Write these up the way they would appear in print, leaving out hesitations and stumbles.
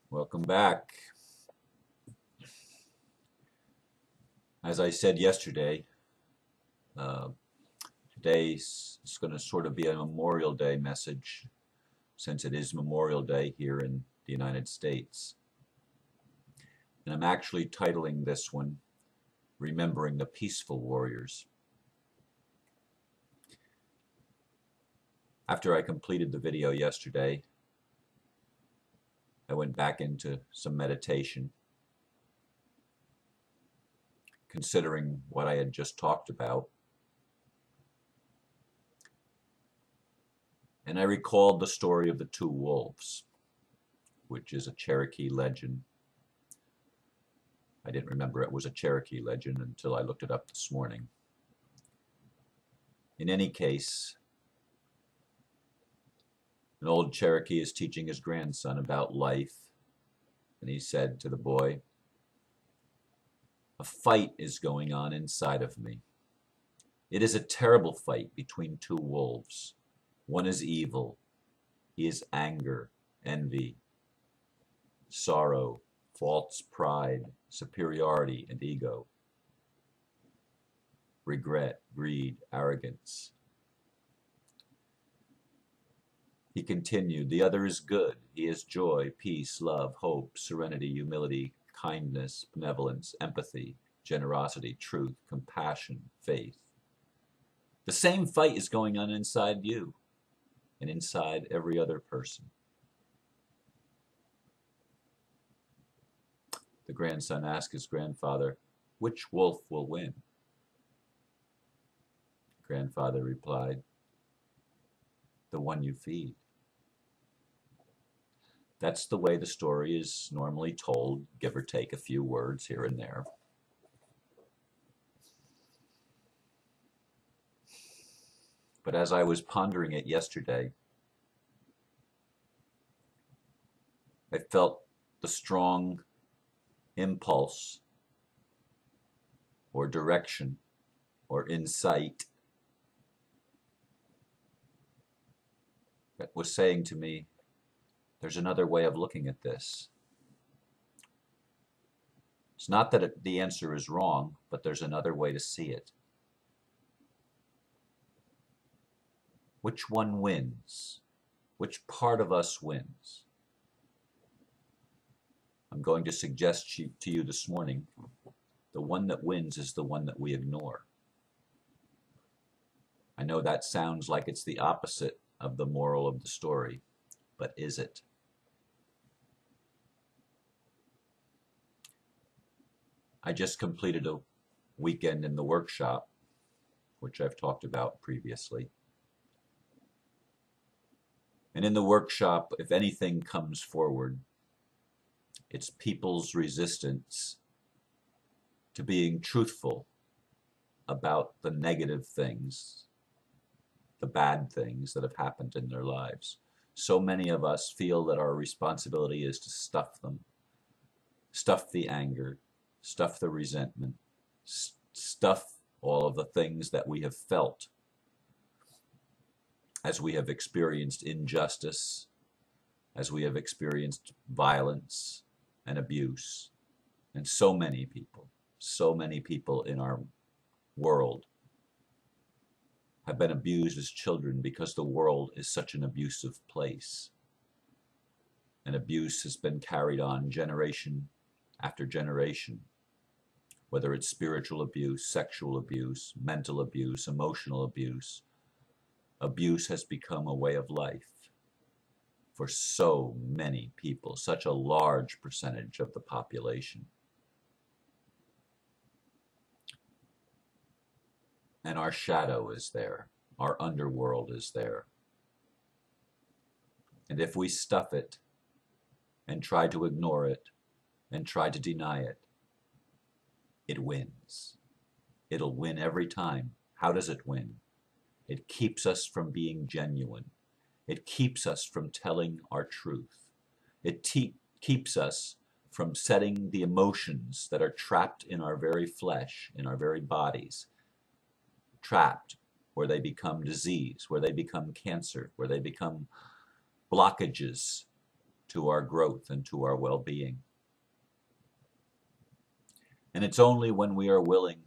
Welcome back. As I said yesterday, uh, today's going to sort of be a Memorial Day message since it is Memorial Day here in the United States. And I'm actually titling this one, Remembering the Peaceful Warriors. After I completed the video yesterday, I went back into some meditation, considering what I had just talked about. And I recalled the story of the two wolves, which is a Cherokee legend. I didn't remember it was a Cherokee legend until I looked it up this morning. In any case, an old Cherokee is teaching his grandson about life, and he said to the boy, "A fight is going on inside of me. It is a terrible fight between two wolves. One is evil. He is anger, envy, sorrow, false pride, superiority, and ego. Regret, greed, arrogance." He continued, "The other is good. He is joy, peace, love, hope, serenity, humility, kindness, benevolence, empathy, generosity, truth, compassion, faith. The same fight is going on inside you and inside every other person." The grandson asked his grandfather, "Which wolf will win?" Grandfather replied, "The one you feed." That's the way the story is normally told, give or take a few words here and there. But as I was pondering it yesterday, I felt the strong impulse or direction or insight that was saying to me, there's another way of looking at this. It's not that the answer is wrong, but there's another way to see it. Which one wins? Which part of us wins? I'm going to suggest to you this morning, the one that wins is the one that we ignore. I know that sounds like it's the opposite of the moral of the story, but is it? I just completed a weekend in the workshop, which I've talked about previously. And in the workshop, if anything comes forward, it's people's resistance to being truthful about the negative things, the bad things that have happened in their lives. So many of us feel that our responsibility is to stuff them, stuff the anger, stuff the resentment, stuff all of the things that we have felt as we have experienced injustice, as we have experienced violence and abuse. And so many people in our world have been abused as children because the world is such an abusive place. And abuse has been carried on generation after generation, whether it's spiritual abuse, sexual abuse, mental abuse, emotional abuse. Abuse has become a way of life for so many people, such a large percentage of the population. And our shadow is there, our underworld is there. And if we stuff it and try to ignore it and try to deny it, it wins. It'll win every time. How does it win? It keeps us from being genuine. It keeps us from telling our truth. It keeps us from setting the emotions that are trapped in our very flesh, in our very bodies, trapped, where they become disease, where they become cancer, where they become blockages to our growth and to our well-being. And it's only when we are willing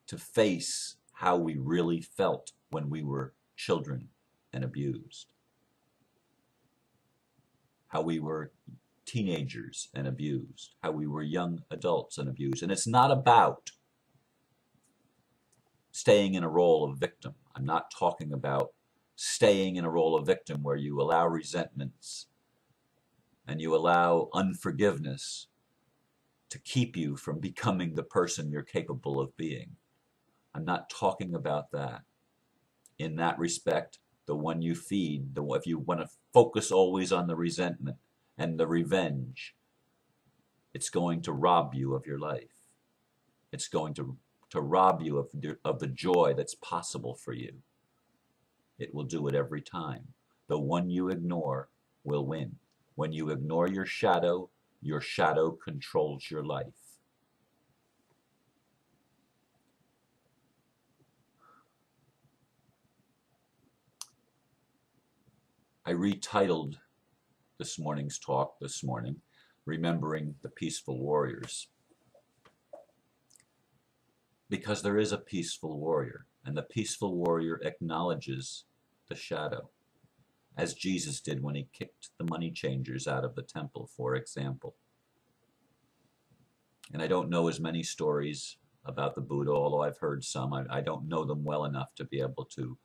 to face how we really felt when we were children and abused, how we were teenagers and abused, how we were young adults and abused. And it's not about staying in a role of victim. I'm not talking about staying in a role of victim where you allow resentments and you allow unforgiveness to keep you from becoming the person you're capable of being. I'm not talking about that. In that respect, the one you feed, if you want to focus always on the resentment and the revenge, it's going to rob you of your life. It's going to rob you of the joy that's possible for you. It will do it every time. The one you ignore will win. When you ignore your shadow controls your life. I retitled this morning's talk this morning, Remembering the Peaceful Warriors, because there is a peaceful warrior, and the peaceful warrior acknowledges the shadow, as Jesus did when he kicked the money changers out of the temple, for example. And I don't know as many stories about the Buddha, although I've heard some. I don't know them well enough to be able to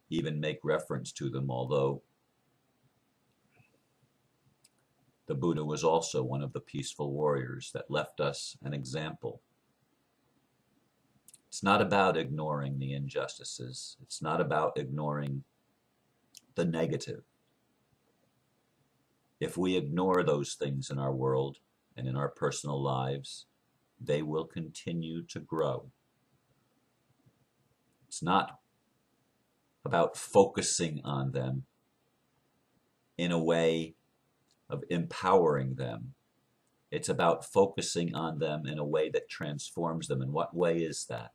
even make reference to them, although the Buddha was also one of the peaceful warriors that left us an example. It's not about ignoring the injustices. It's not about ignoring the negative. If we ignore those things in our world and in our personal lives, they will continue to grow. It's not about focusing on them in a way of empowering them. It's about focusing on them in a way that transforms them. And what way is that?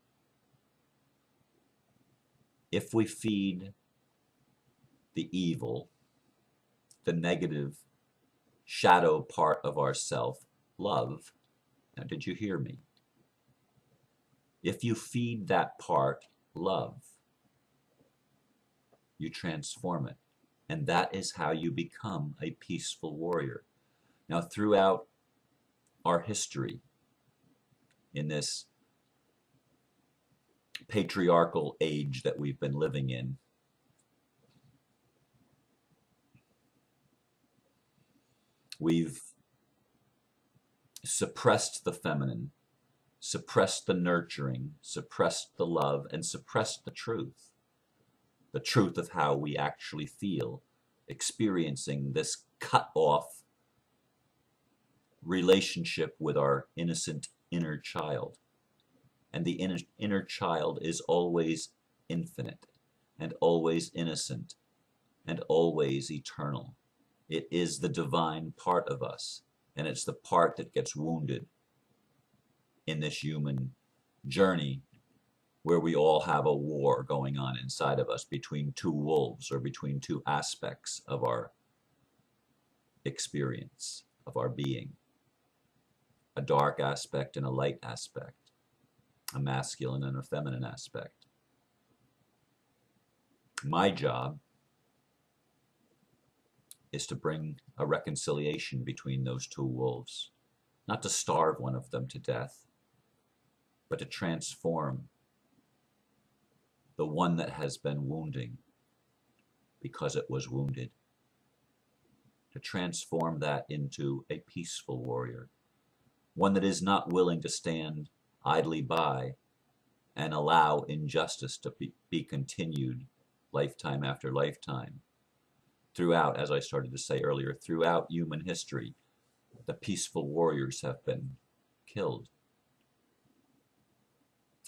If we feed the evil, the negative shadow part of ourself, love. Now, did you hear me? If you feed that part love, you transform it. And that is how you become a peaceful warrior. Now, throughout our history, in this patriarchal age that we've been living in, we've suppressed the feminine, suppressed the nurturing, suppressed the love, and suppressed the truth of how we actually feel, experiencing this cut-off relationship with our innocent inner child. And the inner child is always infinite, and always innocent, and always eternal. It is the divine part of us, and it's the part that gets wounded in this human journey where we all have a war going on inside of us between two wolves, or between two aspects of our experience, of our being. A dark aspect and a light aspect, a masculine and a feminine aspect. My job is to bring a reconciliation between those two wolves, not to starve one of them to death, but to transform the one that has been wounding because it was wounded, to transform that into a peaceful warrior, one that is not willing to stand idly by and allow injustice to be continued lifetime after lifetime. Throughout, as I started to say earlier, throughout human history, the peaceful warriors have been killed,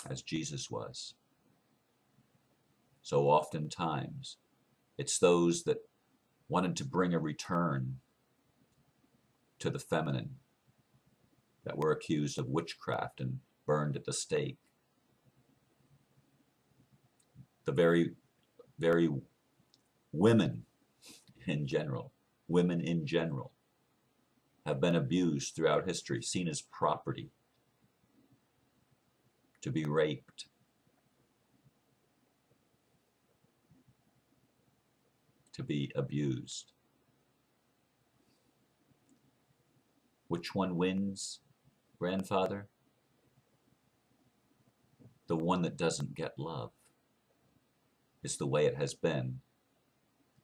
as Jesus was. So oftentimes, it's those that wanted to bring a return to the feminine that were accused of witchcraft and burned at the stake. The very women in general have been abused throughout history, seen as property, to be raped, to be abused. Which one wins, grandfather? The one that doesn't get love. Is the way it has been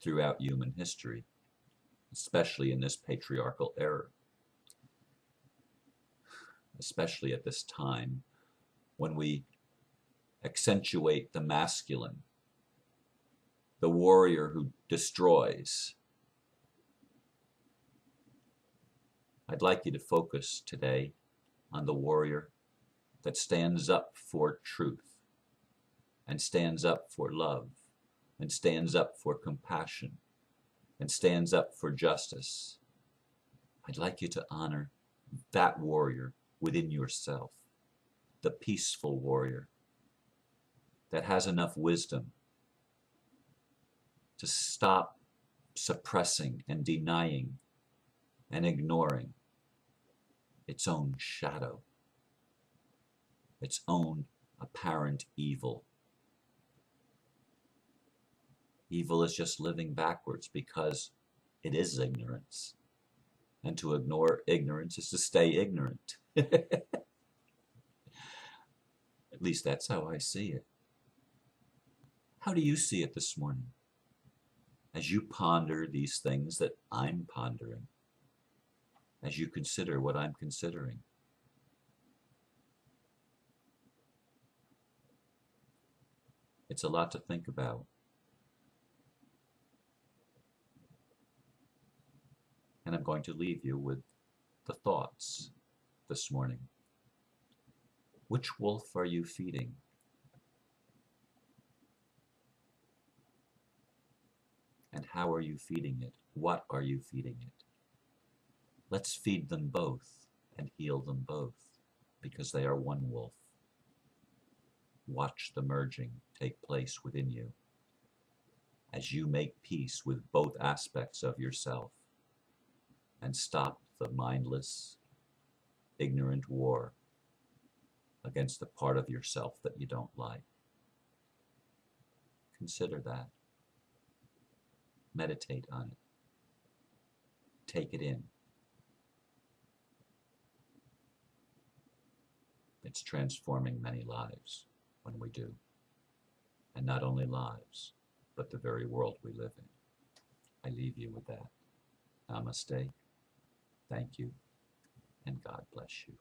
throughout human history, especially in this patriarchal era, especially at this time when we accentuate the masculine, the warrior who destroys. I'd like you to focus today on the warrior that stands up for truth, and stands up for love, and stands up for compassion, and stands up for justice. I'd like you to honor that warrior within yourself, the peaceful warrior that has enough wisdom to stop suppressing and denying and ignoring its own shadow, its own apparent evil. Evil is just living backwards because it is ignorance. And to ignore ignorance is to stay ignorant. At least that's how I see it. How do you see it this morning? As you ponder these things that I'm pondering, as you consider what I'm considering. It's a lot to think about. And I'm going to leave you with the thoughts this morning. Which wolf are you feeding? And how are you feeding it? What are you feeding it? Let's feed them both and heal them both, because they are one wolf. Watch the merging take place within you as you make peace with both aspects of yourself and stop the mindless, ignorant war against the part of yourself that you don't like. Consider that. Meditate on it. Take it in. It's transforming many lives when we do. And not only lives, but the very world we live in. I leave you with that. Namaste. Thank you, and God bless you.